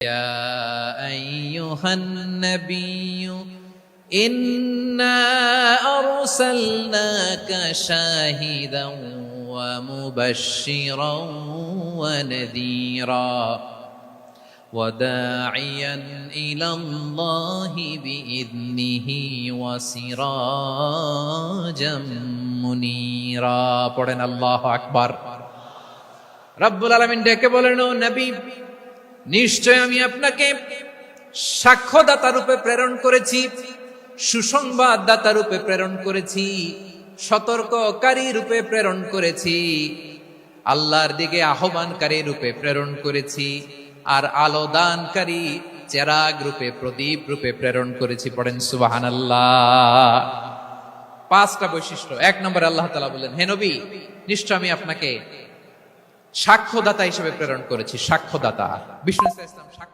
يا أيها النبي إنا أرسلناك شاهدا ومبشرا ونذيرا وداعيا إلى الله بإذنه وسراجا منيرا পড়েন আল্লাহু আকবার। রব্বুল আলামিন ডেকে বলেন, ও নবী, নিশ্চয় আমি আপনাকে সাক্ষ্যদাতা রূপে প্রেরণ করেছি, সুসংবাদদাতা রূপে প্রেরণ করেছি, সতর্ককারী রূপে প্রেরণ করেছি, আল্লাহর দিকে আহ্বানকারী রূপে প্রেরণ করেছি, আর আলো দানকারী চেরাগ রূপে, প্রদীপ রূপে প্রেরণ করেছি। পড়েন সুবহানাল্লাহ। পাঁচটা বৈশিষ্ট্য। এক নম্বরে আল্লাহ তাআলা বললেন, হে নবী, নিশ্চয় আমি আপনাকে সাক্ষ্যদাতা হিসেবে প্রেরণ করেছি। সাক্ষ্যদাতা, বিষ্ণু ইসলাম সাক্ষ্য